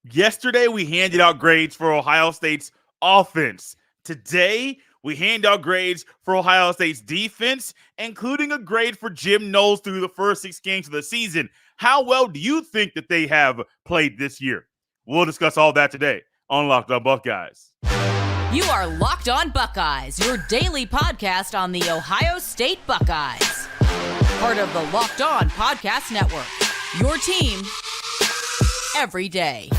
Yesterday, we handed out grades for Ohio State's offense. Today, we hand out grades for Ohio State's defense, including a grade for Jim Knowles through the first 6 games of the season. How well do you think that they have played this year? We'll discuss all that today on Locked On Buckeyes. You are Locked On Buckeyes, your daily podcast on the Ohio State Buckeyes. Part of the Locked On Podcast Network, your team every day.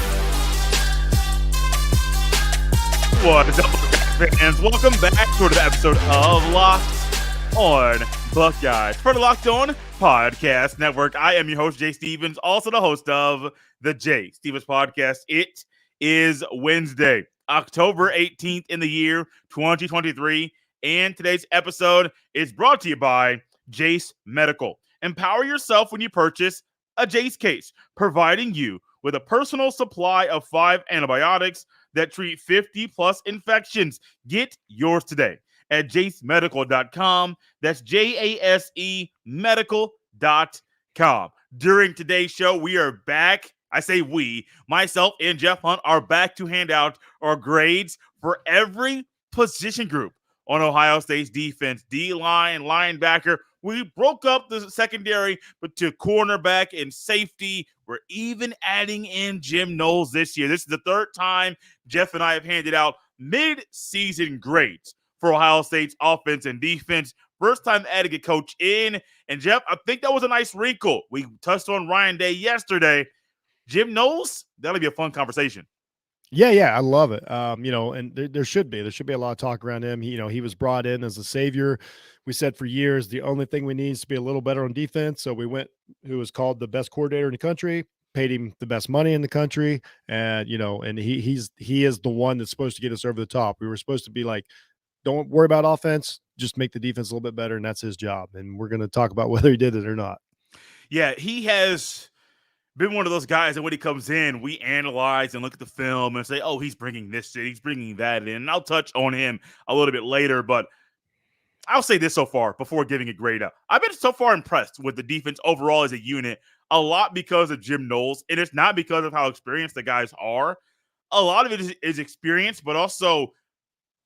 What is up, fans? Welcome back to another episode of Locked On Buckeyes for the Locked On Podcast Network. I am your host, Jay Stevens, also the host of the Jay Stevens Podcast. It is Wednesday, October 18th in the year 2023, and today's episode is brought to you by Jase Medical. Empower yourself when you purchase a Jase case, providing you with a personal supply of 5 antibiotics that treat 50 plus infections. Get yours today at jasemedical.com. That's JASE medical.com. During today's show, we are back. I say we, myself and Jeff Hunt are back to hand out our grades for every position group on Ohio State's defense. D-line, linebacker. We broke up the secondary, but to cornerback and safety. We're even adding in Jim Knowles this year. This is the third time Jeff and I have handed out mid-season grades for Ohio State's offense and defense. First time adding a coach in. And Jeff, I think that was a nice wrinkle. We touched on Ryan Day yesterday. Jim Knowles, that'll be a fun conversation. Yeah, I love it. And there should be a lot of talk around him. He was brought in as a savior. We said for years the only thing we need is to be a little better on defense. So we went who was called the best coordinator in the country, paid him the best money in the country, and he is the one that's supposed to get us over the top. We were supposed to be like, don't worry about offense, just make the defense a little bit better, and that's his job. And we're going to talk about whether he did it or not. Yeah, he has been one of those guys that when he comes in, we analyze and look at the film and say, oh, he's bringing this in, he's bringing that in. And I'll touch on him a little bit later, but I'll say this so far before giving a grade up. I've been so far impressed with the defense overall as a unit, a lot because of Jim Knowles, and it's not because of how experienced the guys are. A lot of it is experience, but also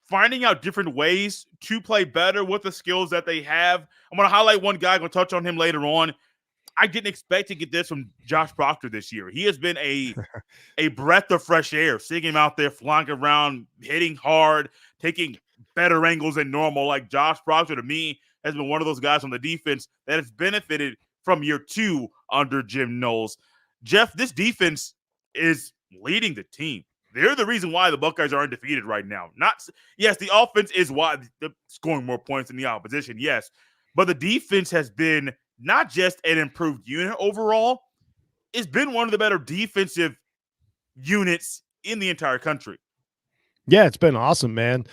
finding out different ways to play better with the skills that they have. I'm going to highlight one guy, I'm going to touch on him later on. I didn't expect to get this from Josh Proctor this year. He has been a breath of fresh air, seeing him out there flying around, hitting hard, taking better angles than normal. Like Josh Proctor, to me, has been one of those guys on the defense that has benefited from year 2 under Jim Knowles. Jeff, this defense is leading the team. They're the reason why the Buckeyes are undefeated right now. Yes, the offense is why they're scoring more points than the opposition, yes. But the defense has been not just an improved unit overall, it's been one of the better defensive units in the entire country. Yeah, it's been awesome, man.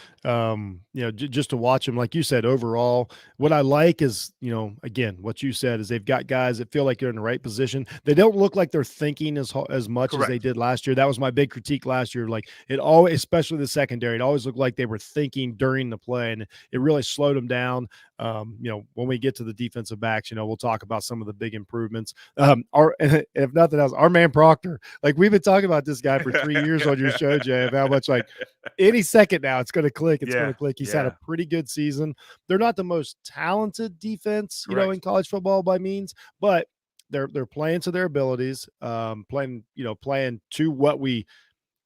Just to watch them, like you said, overall, what I like is, again, what you said is they've got guys that feel like they're in the right position. They don't look like they're thinking as much Correct. as they did last year. That was my big critique last year. Like it always, especially the secondary, it always looked like they were thinking during the play, and it really slowed them down. When we get to the defensive backs, we'll talk about some of the big improvements. If nothing else, our man Proctor, like we've been talking about this guy for 3 years on your show, Jay, of how much like any second now it's going to click. It's going to click. He's had a pretty good season. They're not the most talented defense, in college football by means, but they're playing to their abilities, playing to what we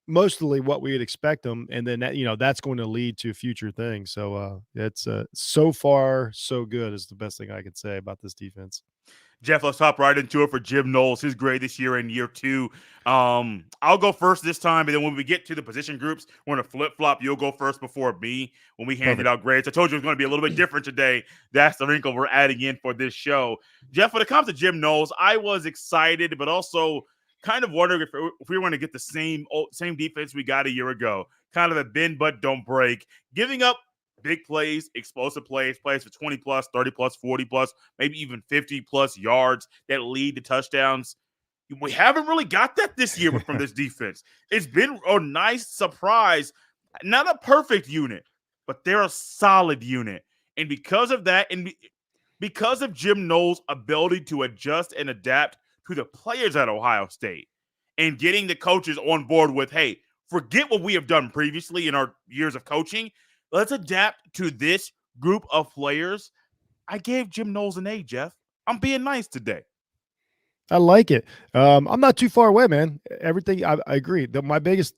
mostly what we would expect them, and then that's going to lead to future things. So it's so far so good is the best thing I could say about this defense. Jeff, let's hop right into it for Jim Knowles. His grade this year in year 2. I'll go first this time, but then when we get to the position groups, we're going to flip-flop. You'll go first before me when we handed out grades. I told you it was going to be a little bit different today. That's the wrinkle we're adding in for this show. Jeff, when it comes to Jim Knowles, I was excited, but also kind of wondering if we were going to get the same defense we got a year ago. Kind of a bend but don't break. Giving up big plays, explosive plays for 20 plus, 30 plus, 40 plus, maybe even 50 plus yards that lead to touchdowns. We haven't really got that this year from this defense. It's been a nice surprise. Not a perfect unit, but they're a solid unit. And because of that, and because of Jim Knowles' ability to adjust and adapt to the players at Ohio State, and getting the coaches on board with, hey, forget what we have done previously in our years of coaching. Let's adapt to this group of players. I gave Jim Knowles an A, Jeff. I'm being nice today. I like it. I'm not too far away, man. Everything I agree.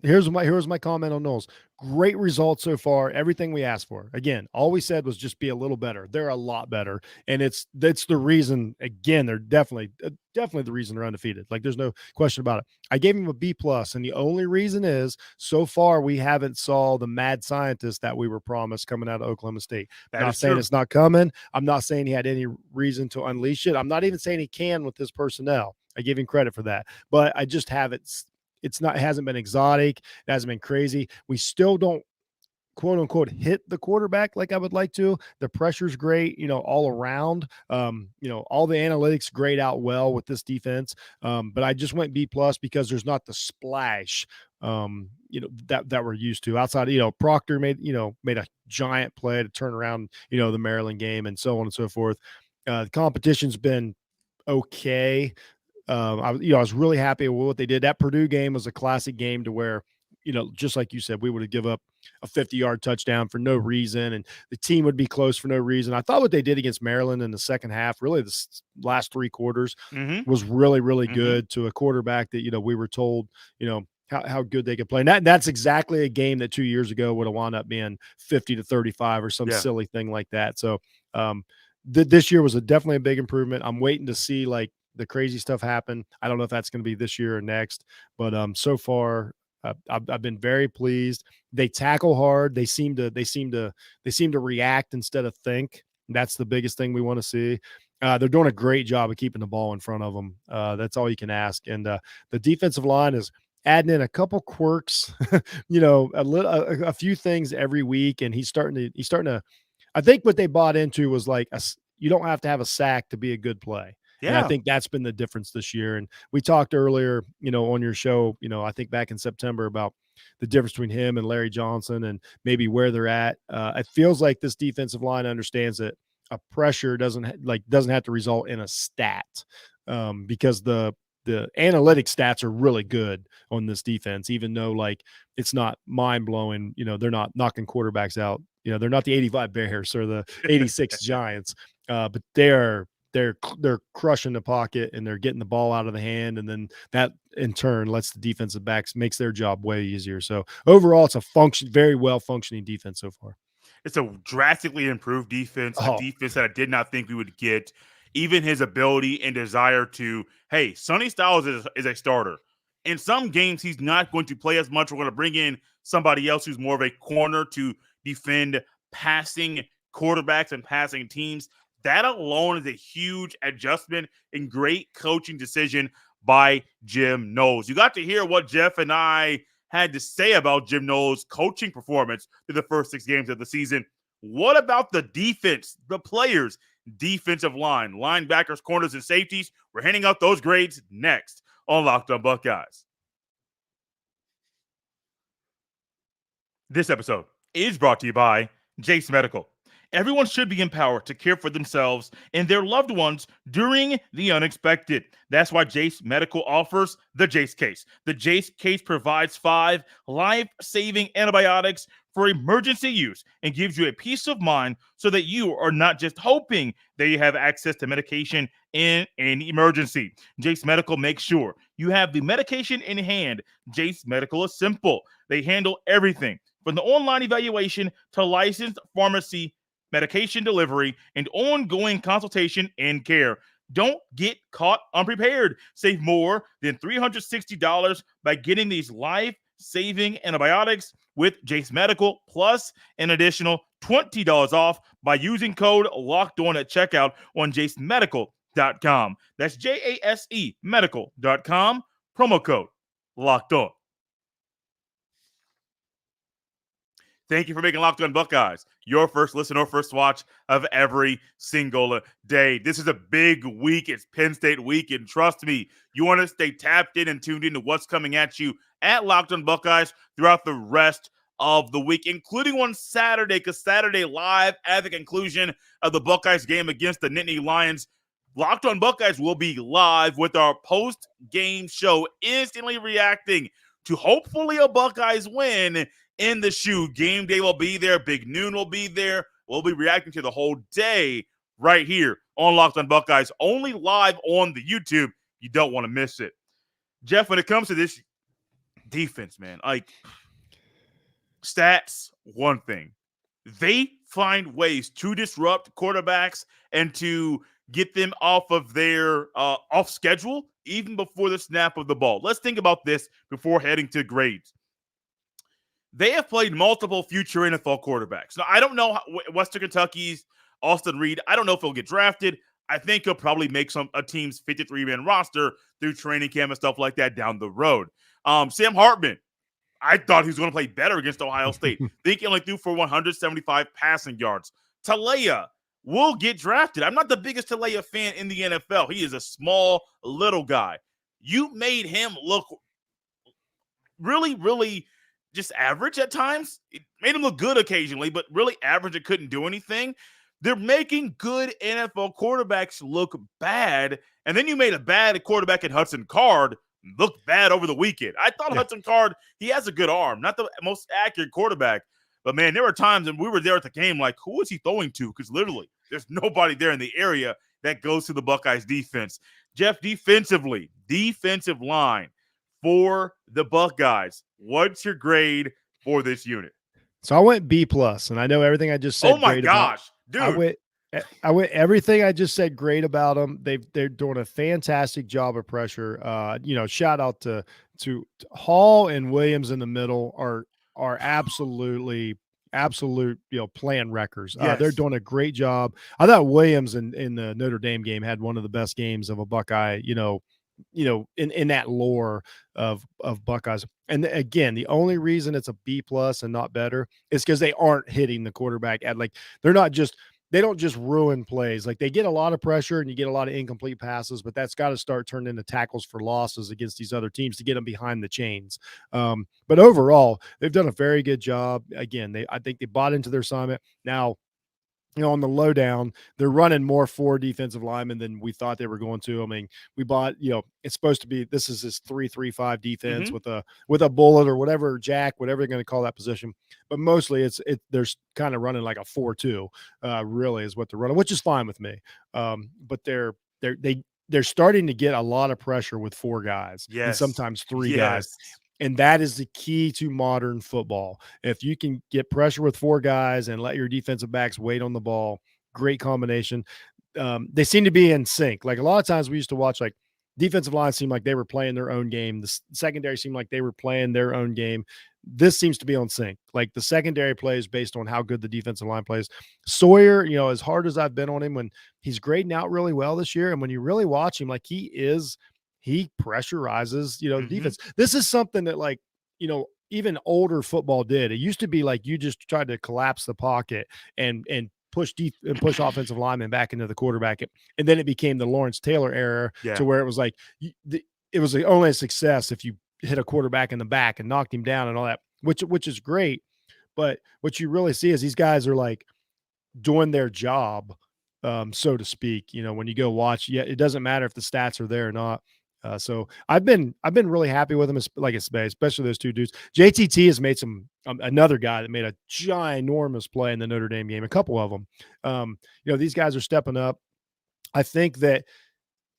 Here's my comment on Knowles. Great results so far. Everything we asked for. Again, all we said was just be a little better. They're a lot better, and that's the reason. Again, they're definitely the reason they're undefeated. Like there's no question about it. I gave him a B+, and the only reason is so far we haven't saw the mad scientist that we were promised coming out of Oklahoma State. I'm not saying it's not coming. I'm not saying he had any reason to unleash it. I'm not even saying he can with his personnel. I give him credit for that, but I just haven't. It hasn't been exotic. It hasn't been crazy. We still don't quote unquote hit the quarterback like I would like to. The pressure's great, all around. All the analytics grayed out well with this defense. But I just went B+ because there's not the splash that we're used to. Outside, Proctor made a giant play to turn around, the Maryland game and so on and so forth. The competition's been okay. I was really happy with what they did. That Purdue game was a classic game to where, just like you said, we would have give up a 50-yard touchdown for no reason, and the team would be close for no reason. I thought what they did against Maryland in the second half, really the last three quarters, was really, really good to a quarterback that, we were told, how good they could play. And that's exactly a game that 2 years ago would have wound up being 50-35 or some silly thing like that. So this year was definitely a big improvement. I'm waiting to see like the crazy stuff happen. I don't know if that's going to be this year or next, but so far I've been very pleased. They tackle hard. They seem to react instead of think. That's the biggest thing we want to see. They're doing a great job of keeping the ball in front of them. That's all you can ask. And the defensive line is adding in a couple quirks, a few things every week. And he's starting to, I think what they bought into was like, you don't have to have a sack to be a good play. Yeah. And I think that's been the difference this year. And we talked earlier, on your show, I think back in September about the difference between him and Larry Johnson and maybe where they're at. It feels like this defensive line understands that a pressure doesn't have to result in a stat, because the analytic stats are really good on this defense, even though like it's not mind blowing. They're not knocking quarterbacks out. They're not the 85 Bears or the 86 Giants, but they're crushing the pocket and they're getting the ball out of the hand. And then that in turn lets the defensive backs makes their job way easier. So overall, it's a very well functioning defense so far. It's a drastically improved defense, a defense that I did not think we would get. Even his ability and desire to, hey, Sonny Styles is a starter. In some games, he's not going to play as much. We're going to bring in somebody else who's more of a corner to defend passing quarterbacks and passing teams. That alone is a huge adjustment and great coaching decision by Jim Knowles. You got to hear what Jeff and I had to say about Jim Knowles' coaching performance through the first 6 games of the season. What about the defense, the players, defensive line, linebackers, corners, and safeties? We're handing out those grades next on Locked On Buckeyes. This episode is brought to you by Jase Medical. Everyone should be empowered to care for themselves and their loved ones during the unexpected. That's why Jase Medical offers the Jase Case. The Jase Case provides 5 life-saving antibiotics for emergency use and gives you a peace of mind so that you are not just hoping that you have access to medication in an emergency. Jase Medical makes sure you have the medication in hand. Jase Medical is simple. They handle everything from the online evaluation to licensed pharmacy medication delivery, and ongoing consultation and care. Don't get caught unprepared. Save more than $360 by getting these life-saving antibiotics with Jase Medical, plus an additional $20 off by using code LOCKEDON at checkout on jasemedical.com. That's JASE medical.com, promo code LOCKEDON. Thank you for making Locked On Buckeyes your first listen or first watch of every single day. This is a big week. It's Penn State week, and trust me, you want to stay tapped in and tuned into what's coming at you at Locked On Buckeyes throughout the rest of the week, including on Saturday, because Saturday live at the conclusion of the Buckeyes game against the Nittany Lions, Locked on Buckeyes will be live with our post-game show, instantly reacting to hopefully a Buckeyes win in the shoe. Game day will be there. Big Noon will be there. We'll be reacting to the whole day right here on Locked on Buckeyes, only live on the YouTube. You don't want to miss it. Jeff, when it comes to this defense, man, like stats, one thing. They find ways to disrupt quarterbacks and to get them off of their off schedule even before the snap of the ball. Let's think about this before heading to grades. They have played multiple future NFL quarterbacks. Now, I don't know how, Western Kentucky's Austin Reed. I don't know if he'll get drafted. I think he'll probably make a team's 53-man roster through training camp and stuff like that down the road. Sam Hartman, I thought he was going to play better against Ohio State. Think he only threw for 175 passing yards. Talaya will get drafted. I'm not the biggest Talaya fan in the NFL. He is a small, little guy. You made him look really, really just average at times. It made him look good occasionally, but really average and couldn't do anything. They're making good NFL quarterbacks look bad, and then you made a bad quarterback in Hudson Card look bad over the weekend. I thought Hudson Card, he has a good arm, not the most accurate quarterback, but man, there were times when we were there at the game like, who is he throwing to? Because literally, there's nobody there in the area that goes to the Buckeyes defense. Jeff, defensive line for the Buckeyes. What's your grade for this unit? So I went B+, and I know everything I just said. Oh my gosh, dude. I went everything I just said great about them. They're doing a fantastic job of pressure. Shout out to Hall and Williams in the middle are absolute plan wreckers. Yes. They're doing a great job. I thought Williams in the Notre Dame game had one of the best games of a Buckeye, in that lore of Buckeyes. And again, the only reason it's a B+ and not better is because they aren't hitting the quarterback at they don't just ruin plays. Like, they get a lot of pressure and you get a lot of incomplete passes, but that's got to start turning into tackles for losses against these other teams to get them behind the chains. But overall, they've done a very good job. Again, I think they bought into their assignment. Now, on the lowdown, they're running more 4 defensive linemen than we thought they were going to. I mean, we bought, it's supposed to be, this is this 3-3-5 defense with a bullet or whatever, jack, whatever they're going to call that position. But mostly they're kind of running like a 4-2, really is what they're running, which is fine with me. But they're starting to get a lot of pressure with 4 guys and sometimes 3 guys. And that is the key to modern football. If you can get pressure with 4 guys and let your defensive backs wait on the ball, great combination. They seem to be in sync. Like, a lot of times we used to watch, like, defensive line seemed like they were playing their own game. The secondary seemed like they were playing their own game. This seems to be on sync. Like, the secondary plays based on how good the defensive line plays. Sawyer, as hard as I've been on him, when he's grading out really well this year, and when you really watch him, like, he pressurizes, the defense. This is something that, like, even older football did. It used to be like you just tried to collapse the pocket and push offensive linemen back into the quarterback. And then it became the Lawrence Taylor era to where it was like it was only a success if you hit a quarterback in the back and knocked him down and all that, which is great. But what you really see is these guys are, like, doing their job, so to speak. When you go watch, it doesn't matter if the stats are there or not. So I've been really happy with them, especially those 2 dudes. JTT has made another guy that made a ginormous play in the Notre Dame game, a couple of them. These guys are stepping up. I think that,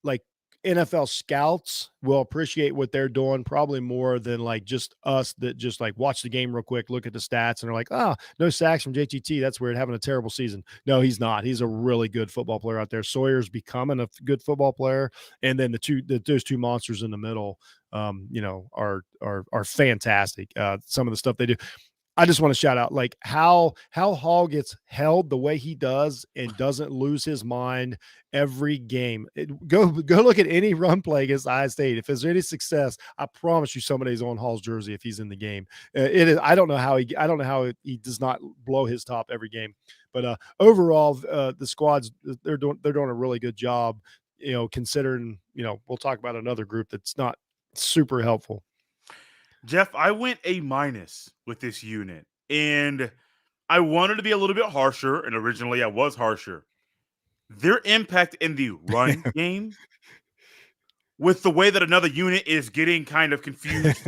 like, NFL scouts will appreciate what they're doing probably more than, like, just us that just, like, watch the game real quick, look at the stats, and are like, no sacks from JTT. That's weird, having a terrible season. No, he's not. He's a really good football player out there. Sawyer's becoming a good football player. And then those 2 monsters in the middle, are fantastic. Some of the stuff they do. I just want to shout out, like, how Hall gets held the way he does and doesn't lose his mind every game. Go look at any run play against Ohio State. If there's any success, I promise you somebody's on Hall's jersey if he's in the game. It is. I don't know how he does not blow his top every game. But overall, the squads, they're doing a really good job. Considering we'll talk about another group that's not super helpful. Jeff, I went A- with this unit, and I wanted to be a little bit harsher, and originally I was harsher. their impact in the run game with the way that another unit is getting kind of confused.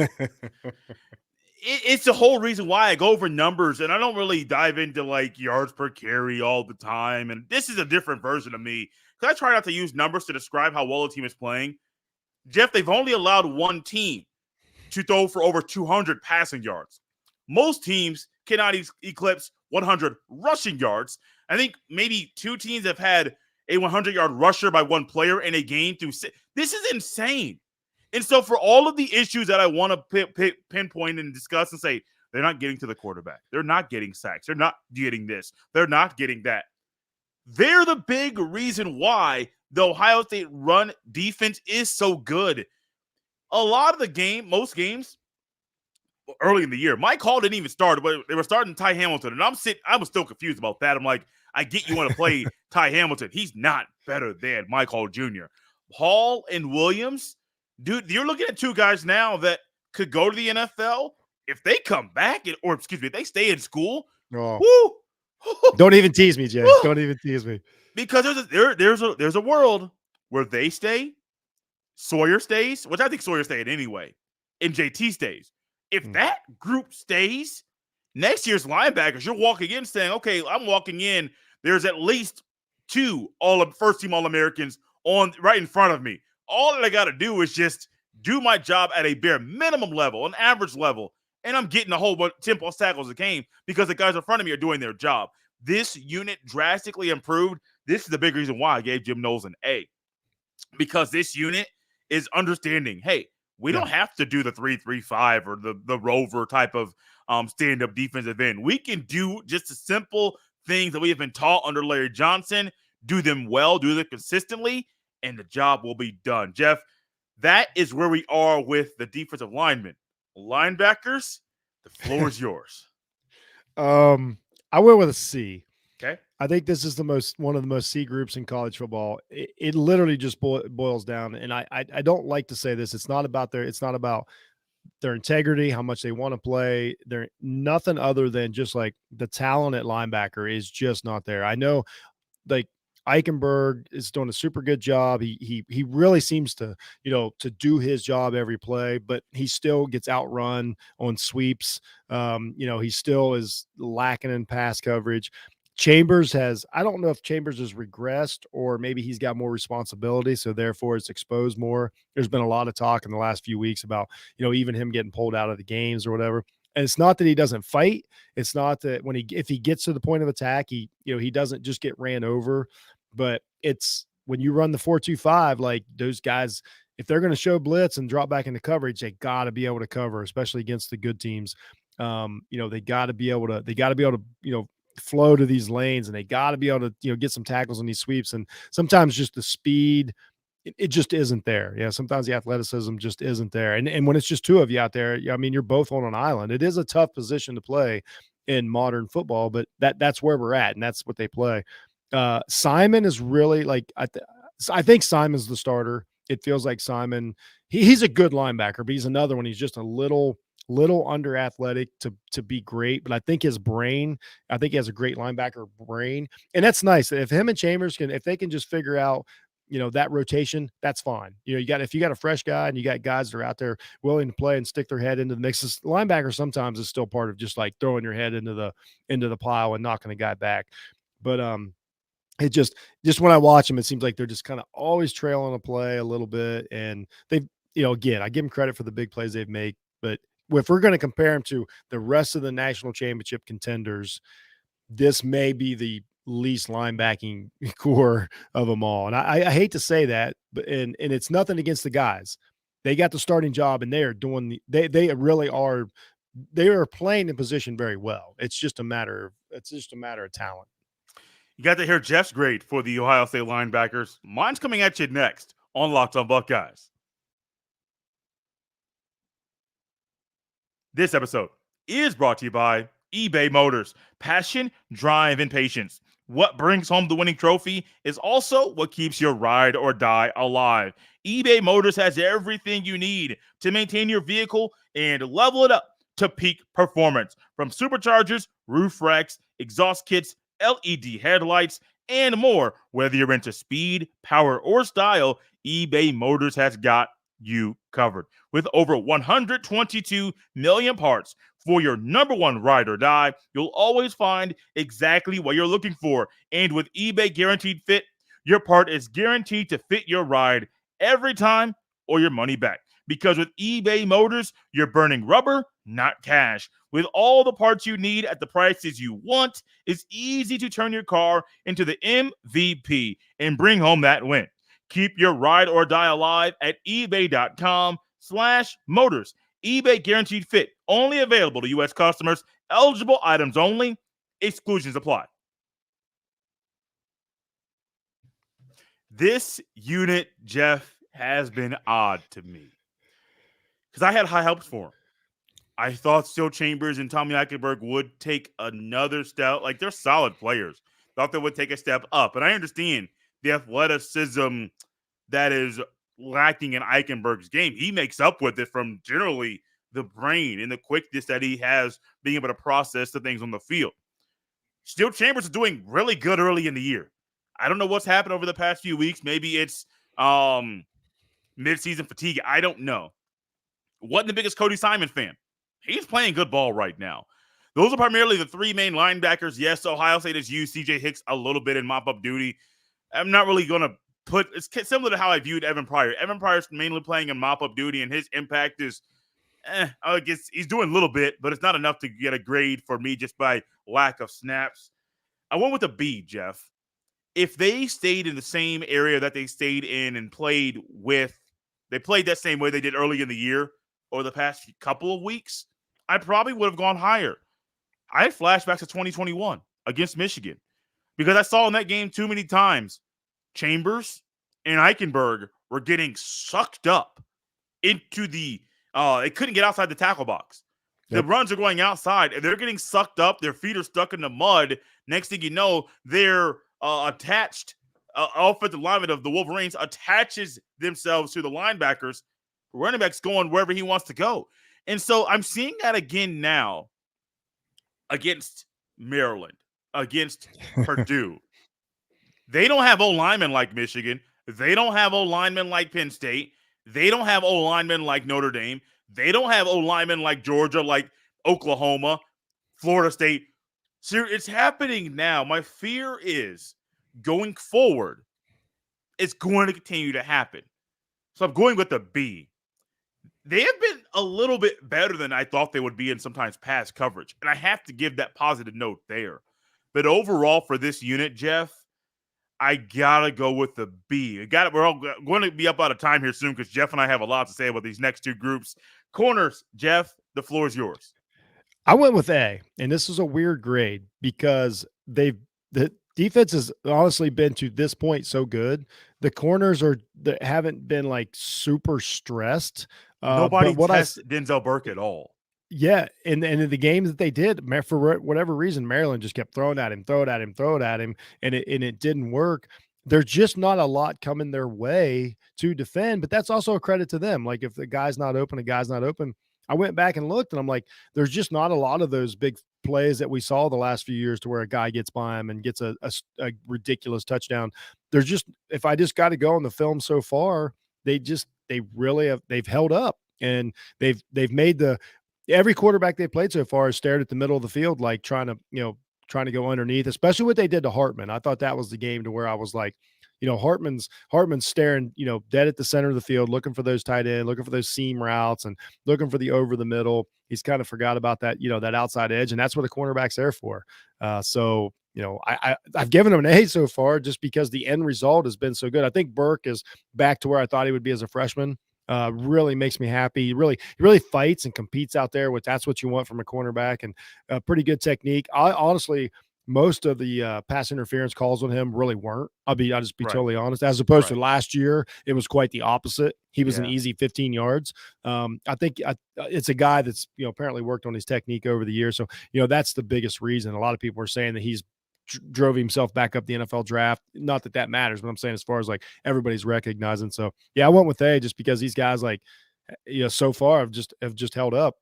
It's the whole reason why I go over numbers and I don't really dive into like yards per carry all the time. And this is a different version of me because I try not to use numbers to describe how well a team is playing. Jeff, they've only allowed one team to throw for over 200 passing yards. Most teams cannot eclipse 100 rushing yards. I think maybe two teams have had a 100-yard rusher by one player in a game through six. This is insane. And so for all of the issues that I want to pinpoint and discuss and say, they're not getting to the quarterback. They're not getting sacks. They're not getting this. They're not getting that. They're the big reason why the Ohio State run defense is so good. A lot of the game, most games, early in the year, Mike Hall didn't even start, but they were starting Ty Hamilton. And I was still confused about that. I'm like, I get you want to play Ty Hamilton. He's not better than Mike Hall Jr. Hall and Williams, dude, you're looking at two guys now that could go to the NFL if they come back, if they stay in school. Oh. Don't even tease me, Jay. Don't even tease me. Because there's a world where they stay, Sawyer stays, which I think Sawyer stayed anyway, and JT stays. If that group stays, next year's linebackers, you're walking in saying, okay, I'm walking in, there's at least two first-team All-Americans right in front of me. All that I got to do is just do my job at a bare minimum level, an average level, and I'm getting a whole bunch 10+ tackles a game because the guys in front of me are doing their job. This unit drastically improved. This is the big reason why I gave Jim Knowles an A, because this unit is understanding, hey, we don't have to do the 3-3-5 or the rover type of stand-up defensive end. We can do just the simple things that we have been taught under Larry Johnson, do them well, do them consistently, and the job will be done. Jeff, that is where we are with the defensive linemen. Linebackers, the floor is yours. I went with a C. Okay. I think this is one of the most C groups in college football. It literally just boils down, and I don't like to say this. It's not about their integrity, how much they want to play. They're nothing other than just like the talent at linebacker is just not there. I know, like, Eichenberg is doing a super good job. He really seems to do his job every play, but he still gets outrun on sweeps. He still is lacking in pass coverage. Chambers I don't know if Chambers has regressed or maybe he's got more responsibility, so therefore it's exposed more. There's been a lot of talk in the last few weeks about, even him getting pulled out of the games or whatever. And it's not that he doesn't fight. It's not that if he gets to the point of attack, he doesn't just get ran over. But it's when you run the 4-2-5, like those guys, if they're going to show blitz and drop back into coverage, they got to be able to cover, especially against the good teams. They got to be able to, flow to these lanes, and they got to be able to, get some tackles on these sweeps. And sometimes just the speed, it just isn't there. Yeah. Sometimes the athleticism just isn't there. And when it's just two of you out there, I mean, you're both on an island. It is a tough position to play in modern football, but that's where we're at, and that's what they play. Simon is really like, I think Simon's the starter. It feels like Simon, he's a good linebacker, but he's another one. He's just a little under athletic to be great, but I think he has a great linebacker brain, and that's nice. If him and Chambers if they can just figure out, that rotation, that's fine. If you got a fresh guy and you got guys that are out there willing to play and stick their head into the mix, linebacker sometimes is still part of just like throwing your head into the pile and knocking a guy back. But it just when I watch them, it seems like they're just kind of always trailing a play a little bit. And they've, again, I give them credit for the big plays they've made, but if we're going to compare them to the rest of the national championship contenders, this may be the least linebacking core of them all. And I hate to say that, but and it's nothing against the guys. They got the starting job, and they are doing they really are. They are playing the position very well. It's just a matter of talent. You got to hear Jeff's grade for the Ohio State linebackers. Mine's coming at you next on Locked on Buckeyes. This episode is brought to you by eBay Motors. Passion, drive, and patience. What brings home the winning trophy is also what keeps your ride or die alive. eBay Motors has everything you need to maintain your vehicle and level it up to peak performance. From superchargers, roof racks, exhaust kits, LED headlights, and more. Whether you're into speed, power, or style, eBay Motors has got you covered. With over 122 million parts for your number one ride or die, you'll always find exactly what you're looking for. And with eBay Guaranteed Fit, your part is guaranteed to fit your ride every time or your money back. Because with eBay Motors, you're burning rubber, not cash. With all the parts you need at the prices you want, it's easy to turn your car into the MVP and bring home that win. Keep your ride or die alive at ebay.com/motors. eBay Guaranteed Fit, only available to U.S. customers, eligible items only, exclusions apply. This unit, Jeff, has been odd to me because I had high hopes for him. I thought Still Chambers and Tommy Eichenberg would take another step. Like, they're solid players. Thought they would take a step up. And I understand the athleticism that is lacking in Eichenberg's game. He makes up with it from generally the brain and the quickness that he has being able to process the things on the field. Still Chambers is doing really good early in the year. I don't know what's happened over the past few weeks. Maybe it's midseason fatigue. I don't know. Wasn't the biggest Cody Simon fan. He's playing good ball right now. Those are primarily the three main linebackers. Yes, Ohio State has used C.J. Hicks a little bit in mop-up duty. I'm not really going to put – it's similar to how I viewed Evan Pryor. Evan Pryor's mainly playing in mop-up duty, and his impact is I guess he's doing a little bit, but it's not enough to get a grade for me just by lack of snaps. I went with a B, Jeff. If they stayed in the same area that they stayed in and played with – they played that same way they did early in the year over the past couple of weeks, I probably would have gone higher. I had flashbacks to 2021 against Michigan because I saw in that game too many times Chambers and Eichenberg were getting sucked up into the they couldn't get outside the tackle box. Yep. The runs are going outside and they're getting sucked up. Their feet are stuck in the mud. Next thing you know, they're attached. Offensive lineman of the Wolverines attaches themselves to the linebackers. Running back's going wherever he wants to go. And so I'm seeing that again now against Maryland, against Purdue. They don't have O-linemen like Michigan. They don't have O-linemen like Penn State. They don't have O-linemen like Notre Dame. They don't have O-linemen like Georgia, like Oklahoma, Florida State. So it's happening now. My fear is going forward, it's going to continue to happen. So I'm going with the B. They have been a little bit better than I thought they would be in sometimes past coverage. And I have to give that positive note there. But overall for this unit, Jeff, I got to go with the B. We're all going to be up out of time here soon because Jeff and I have a lot to say about these next two groups. Corners, Jeff, the floor is yours. I went with A, and this is a weird grade because the defense has honestly been to this point so good. The corners haven't been like super stressed. Nobody tests Denzel Burke at all. Yeah, and in the games that they did, for whatever reason, Maryland just kept throwing at him, and it didn't work. There's just not a lot coming their way to defend, but that's also a credit to them. Like if the guy's not open, I went back and looked, and I'm like, there's just not a lot of those big plays that we saw the last few years to where a guy gets by him and gets a ridiculous touchdown. There's just, if I just got to go on the film so far, they've held up, and they've made every quarterback they played so far has stared at the middle of the field, like trying to go underneath, especially what they did to Hartman. I thought that was the game to where I was like, Hartman's staring, dead at the center of the field, looking for those tight end, looking for those seam routes and looking for the over the middle. He's kind of forgot about that, that outside edge. And that's what a cornerback's there for. So I've given him an A so far just because the end result has been so good. I think Burke is back to where I thought he would be as a freshman. Really makes me happy. He really fights and competes out there, that's what you want from a cornerback, and pretty good technique. I honestly, most of the pass interference calls on him really weren't. I'll just be totally honest. As opposed to last year, it was quite the opposite. He was an easy 15 yards. I think it's a guy that's apparently worked on his technique over the years. So that's the biggest reason. A lot of people are saying that he's drove himself back up the NFL draft. Not that matters, but I'm saying as far as like everybody's recognizing. So yeah, I went with A just because these guys so far have just held up.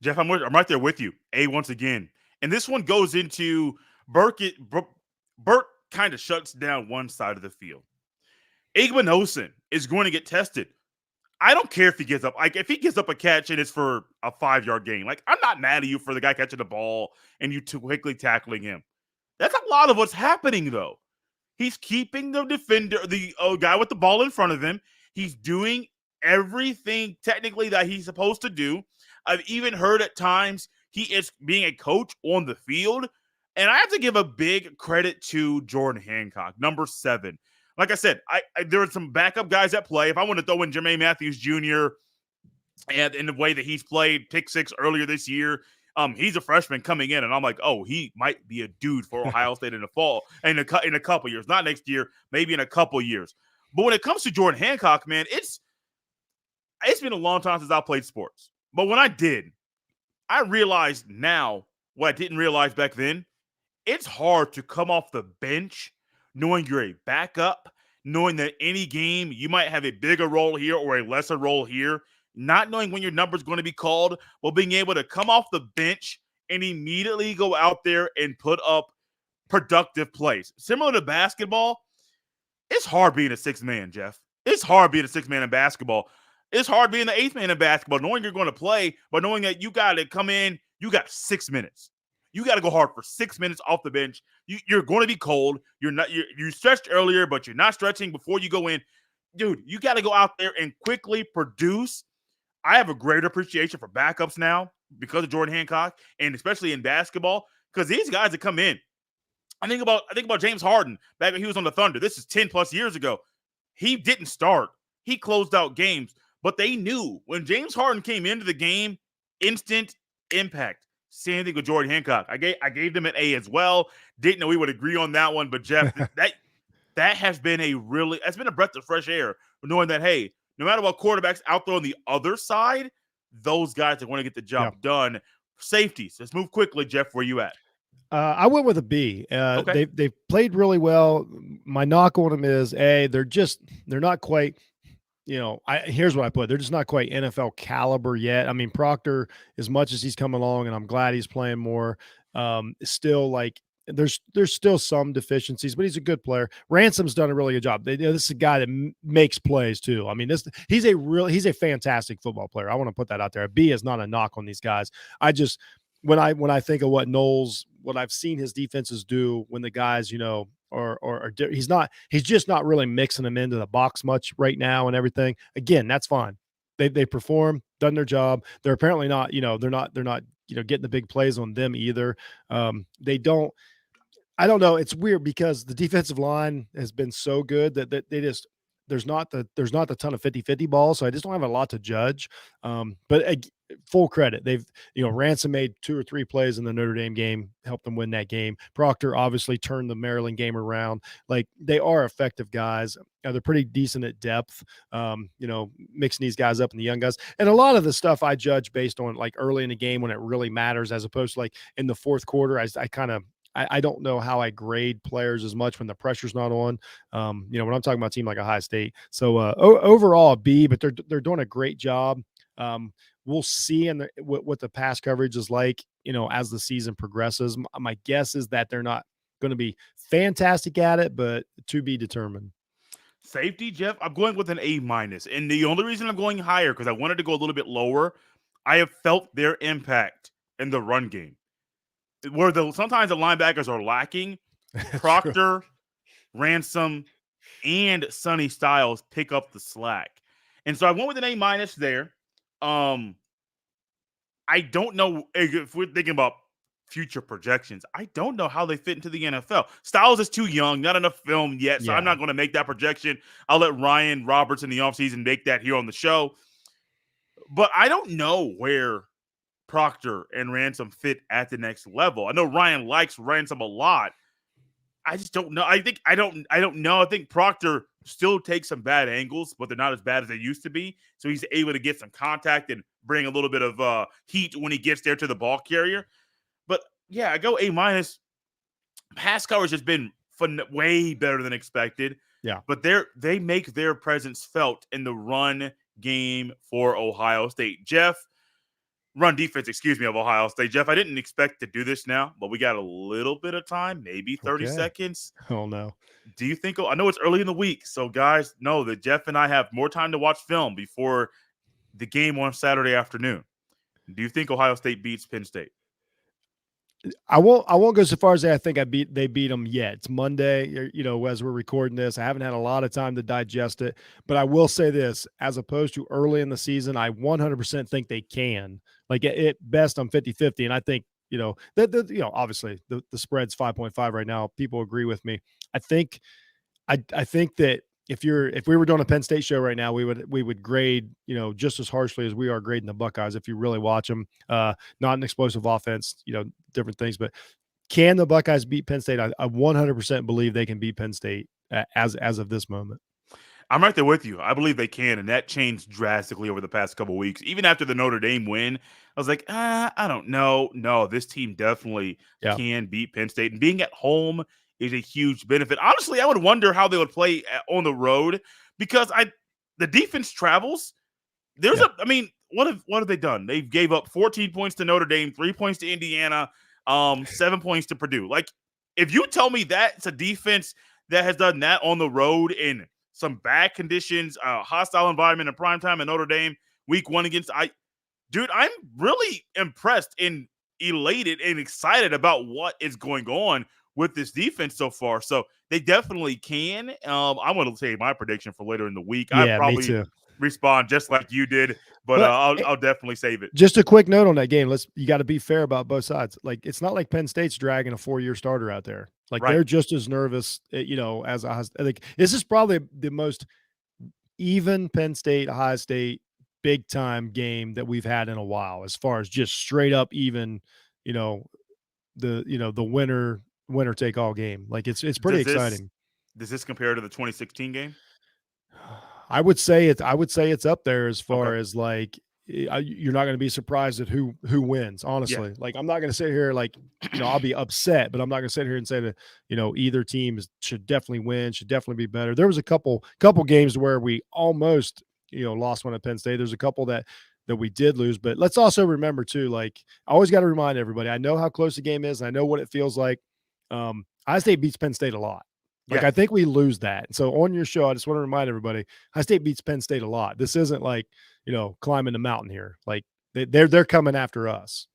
Jeff, I'm right there with you. A once again. And this one goes into Burke kind of shuts down one side of the field. Igbenogson is going to get tested. I don't care if he gives up. Like, if he gives up a catch and it's for a 5-yard gain, like, I'm not mad at you for the guy catching the ball and you too quickly tackling him. That's a lot of what's happening, though. He's keeping the defender, the guy with the ball in front of him. He's doing everything technically that he's supposed to do. I've even heard at times he is being a coach on the field. And I have to give a big credit to Jordan Hancock, number 7. Like I said, there are some backup guys at play. If I want to throw in Jermaine Matthews Jr. and in the way that he's played pick 6 earlier this year, he's a freshman coming in, and I'm like, oh, he might be a dude for Ohio State in the fall, in a couple years, not next year, maybe in a couple years. But when it comes to Jordan Hancock, man, it's been a long time since I played sports. But when I did, I realized now what I didn't realize back then. It's hard to come off the bench knowing you're a backup, knowing that any game you might have a bigger role here or a lesser role here, not knowing when your number is going to be called, but being able to come off the bench and immediately go out there and put up productive plays. Similar to basketball, it's hard being a 6th man, Jeff. It's hard being a 6th man in basketball. It's hard being the 8th man in basketball, knowing you're going to play, but knowing that you got to come in, you got 6 minutes. You got to go hard for 6 minutes off the bench. You're going to be cold. You stretched earlier, but you're not stretching before you go in. Dude, you got to go out there and quickly produce. I have a greater appreciation for backups now because of Jordan Hancock, and especially in basketball, because these guys that come in. I think about James Harden back when he was on the Thunder. This is 10 plus years ago. He didn't start. He closed out games, but they knew when James Harden came into the game, instant impact. Same thing with Jordan Hancock. I gave them an A as well. Didn't know we would agree on that one, but Jeff, that has been that's been a breath of fresh air, knowing that, hey, no matter what quarterback's out there on the other side, those guys are going to get the job done. Safeties. Let's move quickly, Jeff. Where you at? I went with a B. Okay. They've played really well. My knock on them is they're not quite. Here's what I put. They're just not quite NFL caliber yet. I mean, Proctor, as much as he's come along, and I'm glad he's playing more, still like there's still some deficiencies, but he's a good player. Ransom's done a really good job. This is a guy that makes plays too. I mean, he's a fantastic football player. I want to put that out there. A B is not a knock on these guys. When I think of what Knowles, what I've seen his defenses do when the guys, he's just not really mixing them into the box much right now and everything. Again, that's fine. They perform, done their job. They're apparently not, they're not getting the big plays on them either. I don't know. It's weird because the defensive line has been so good that they just, there's not the ton of 50-50 balls. So I just don't have a lot to judge. But full credit. Ransom made 2 or 3 plays in the Notre Dame game, helped them win that game. Proctor obviously turned the Maryland game around. Like, they are effective guys. They're pretty decent at depth, mixing these guys up and the young guys. And a lot of the stuff I judge based on like early in the game when it really matters, as opposed to like in the fourth quarter. I don't know how I grade players as much when the pressure's not on, when I'm talking about a team like Ohio State. So overall a B, but they're doing a great job. We'll see what the pass coverage is like, as the season progresses. My guess is that they're not going to be fantastic at it, but to be determined. Safety, Jeff, I'm going with an A-. And the only reason I'm going higher, because I wanted to go a little bit lower, I have felt their impact in the run game. Where sometimes the linebackers are lacking, Proctor, Ransom, and Sonny Styles pick up the slack. And so I went with an A- there. I don't know if we're thinking about future projections. I don't know how they fit into the NFL. Styles is too young, not enough film yet, so I'm not going to make that projection. I'll let Ryan Roberts in the offseason make that here on the show. But I don't know where Proctor and Ransom fit at the next level. I know Ryan likes Ransom a lot. I just don't know. I don't know. I think Proctor still takes some bad angles, but they're not as bad as they used to be. So he's able to get some contact and bring a little bit of heat when he gets there to the ball carrier. But yeah, I go A-. Pass coverage has been way better than expected. Yeah. But they make their presence felt in the run game for Ohio State. Jeff, defense, of Ohio State. Jeff, I didn't expect to do this now, but we got a little bit of time, maybe 30 seconds. Oh, no. Do you think – I know it's early in the week, so guys know that Jeff and I have more time to watch film before the game on Saturday afternoon. Do you think Ohio State beats Penn State? I won't go so far as I think they beat them yet. It's Monday, as we're recording this. I haven't had a lot of time to digest it, but I will say this: as opposed to early in the season, I 100% think they can. Like at best, I'm 50-50, and I think obviously the spread's 5.5 right now. People agree with me. I think that if we were doing a Penn State show right now, we would grade, just as harshly as we are grading the Buckeyes. If you really watch them, not an explosive offense, different things, but can the Buckeyes beat Penn State? I 100% believe they can beat Penn State as of this moment. I'm right there with you. I believe they can, and that changed drastically over the past couple of weeks. Even after the Notre Dame win, I was like, I don't know. No, this team definitely can beat Penn State, and being at home is a huge benefit. Honestly, I would wonder how they would play on the road because the defense travels. What have they done? They gave up 14 points to Notre Dame, 3 points to Indiana, 7 points to Purdue. Like, if you tell me that's a defense that has done that on the road in some bad conditions, hostile environment in primetime in Notre Dame, week 1 against I'm really impressed and elated and excited about what is going on with this defense so far. So they definitely can. I'm going to say my prediction for later in the week. Yeah, I probably me too. Respond just like you did, but I'll definitely save it. Just a quick note on that game. You got to be fair about both sides. Like, it's not like Penn State's dragging a 4-year starter out there. Like, they're just as nervous, as I think this is probably the most even Penn State, Ohio State big time game that we've had in a while, as far as just straight up even, the winner take all game. Like, it's pretty exciting. Does this compare to the 2016 game? I would say it's up there as far as like you're not going to be surprised at who wins. Honestly, like I'm not going to sit here like I'll be upset, but I'm not going to sit here and say that either team should definitely win, should definitely be better. There was a couple games where we almost lost one at Penn State. There's a couple that we did lose, but let's also remember too. Like I always got to remind everybody. I know how close the game is. And I know what it feels like. Ohio State beats Penn State a lot. Like, I think we lose that. So on your show, I just want to remind everybody, Ohio State beats Penn State a lot. This isn't like, climbing the mountain here. Like they're coming after us.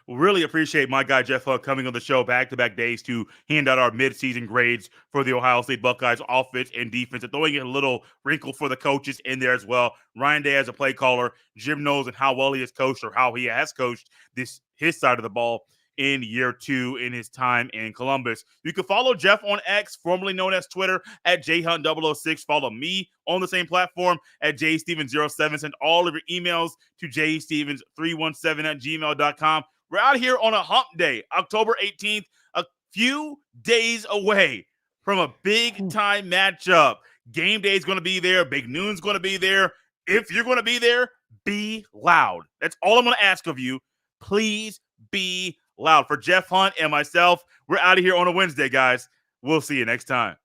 Well, really appreciate my guy Jeff Huck coming on the show back-to-back days to hand out our midseason grades for the Ohio State Buckeyes offense and defense, and throwing in a little wrinkle for the coaches in there as well. Ryan Day as a play caller, Jim Knowles and how well he has coached or how he has coached his side of the ball in year 2 in his time in Columbus. You can follow Jeff on X, formerly known as Twitter, at jhunt006. Follow me on the same platform at jstevens07. Send all of your emails to jstevens317@gmail.com. We're out here on a hump day, October 18th, a few days away from a big-time matchup. Game day is going to be there. Big Noon's going to be there. If you're going to be there, be loud. That's all I'm going to ask of you. Please be loud. For Jeff Hunt and myself, we're out of here on a Wednesday, guys. We'll see you next time.